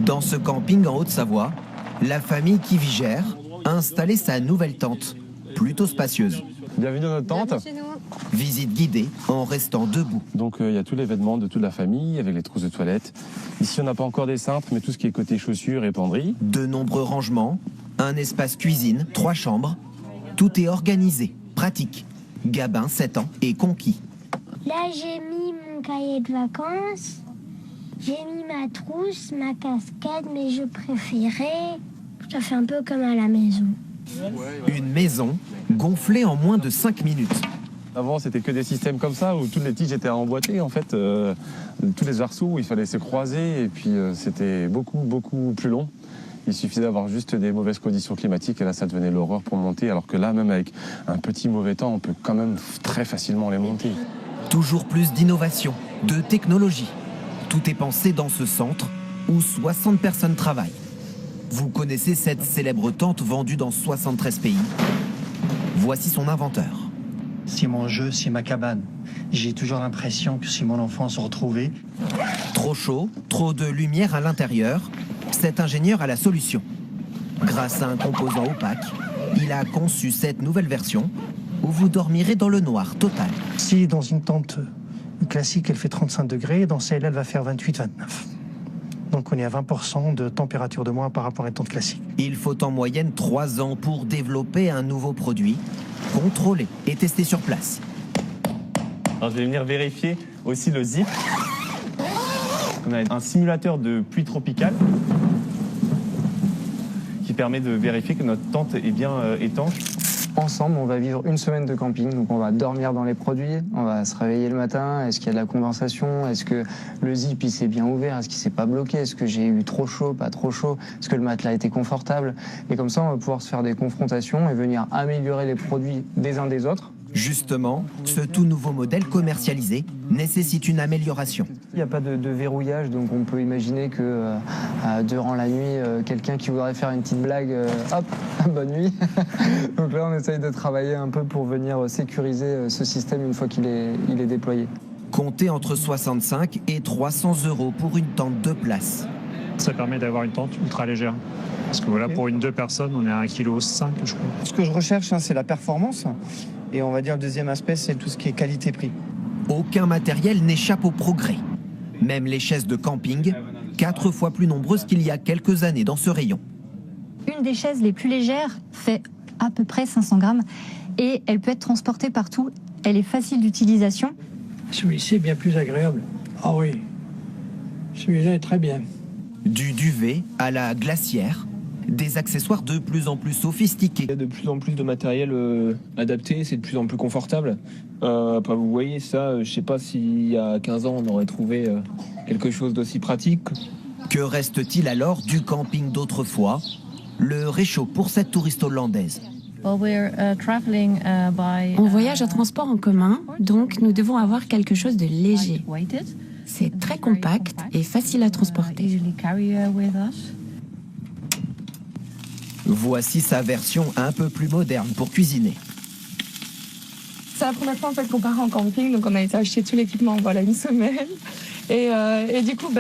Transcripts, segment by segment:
Dans ce camping en Haute-Savoie, la famille qui vit gère a installé sa nouvelle tente, plutôt spacieuse. Bienvenue dans notre tente. Visite guidée en restant debout. Donc il y a tous les vêtements de toute la famille avec les trousses de toilette. Ici on n'a pas encore des cintres mais tout ce qui est côté chaussures et penderies. De nombreux rangements, un espace cuisine, 3 chambres. Tout est organisé, pratique. Gabin, 7 ans, et conquis. Là j'ai mis mon cahier de vacances, j'ai mis ma trousse, ma casquette, mais je préférais. Ça fait un peu comme à la maison. Une maison gonflée en moins de 5 minutes. Avant c'était que des systèmes comme ça où toutes les tiges étaient emboîtées en fait. Tous les arceaux où il fallait se croiser et puis c'était beaucoup plus long. Il suffisait d'avoir juste des mauvaises conditions climatiques et là ça devenait l'horreur pour monter alors que là même avec un petit mauvais temps on peut quand même très facilement les monter. Toujours plus d'innovation, de technologie. Tout est pensé dans ce centre où 60 personnes travaillent. Vous connaissez cette célèbre tente vendue dans 73 pays. Voici son inventeur. C'est mon jeu, c'est ma cabane. J'ai toujours l'impression que c'est mon enfance retrouvée. Trop chaud, trop de lumière à l'intérieur. Cet ingénieur a la solution. Grâce à un composant opaque, il a conçu cette nouvelle version où vous dormirez dans le noir total. Si dans une tente classique, elle fait 35 degrés, dans celle-là, elle va faire 28-29. Donc on est à 20% de température de moins par rapport à une tente classique. Il faut en moyenne 3 ans pour développer un nouveau produit, contrôler et tester sur place. Alors je vais venir vérifier aussi le zip. On a un simulateur de pluie tropicale qui permet de vérifier que notre tente est bien étanche. Ensemble, on va vivre une semaine de camping, donc on va dormir dans les produits, on va se réveiller le matin, est-ce qu'il y a de la condensation, est-ce que le zip il s'est bien ouvert, est-ce qu'il s'est pas bloqué, est-ce que j'ai eu trop chaud, pas trop chaud, est-ce que le matelas était confortable. Et comme ça, on va pouvoir se faire des confrontations et venir améliorer les produits des uns des autres. Justement, ce tout nouveau modèle commercialisé nécessite une amélioration. Il n'y a pas de verrouillage, donc on peut imaginer que durant la nuit, quelqu'un qui voudrait faire une petite blague, hop, bonne nuit. Donc là, on essaye de travailler un peu pour venir sécuriser ce système une fois qu'il est déployé. Comptez entre 65 et 300 € pour une tente de place. Ça permet d'avoir une tente ultra légère. Parce que voilà, pour une 2 personnes, on est à 1,5 kg, je crois. Ce que je recherche, c'est la performance. Et on va dire le deuxième aspect, c'est tout ce qui est qualité-prix. Aucun matériel n'échappe au progrès. Même les chaises de camping, 4 fois plus nombreuses qu'il y a quelques années dans ce rayon. Une des chaises les plus légères fait à peu près 500 grammes et elle peut être transportée partout. Elle est facile d'utilisation. Celui-ci est bien plus agréable. Ah oui, celui-là est très bien. Du duvet à la glacière, des accessoires de plus en plus sophistiqués. Il y a de plus en plus de matériel adapté, c'est de plus en plus confortable. Après, vous voyez ça, je sais pas s'il y a 15 ans on aurait trouvé quelque chose d'aussi pratique. Que reste-t-il alors du camping d'autrefois? Le réchaud pour cette touriste hollandaise. On voyage en transport en commun, donc nous devons avoir quelque chose de léger. C'est très compact et facile à transporter. Voici sa version un peu plus moderne pour cuisiner. C'est la première fois en fait qu'on part en camping, donc on a été acheter tout l'équipement voilà une semaine. Et du coup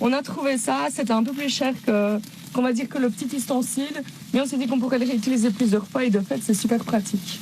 on a trouvé ça, c'était un peu plus cher qu'on va dire que le petit ustensile, mais on s'est dit qu'on pourrait le réutiliser plusieurs fois et de fait c'est super pratique.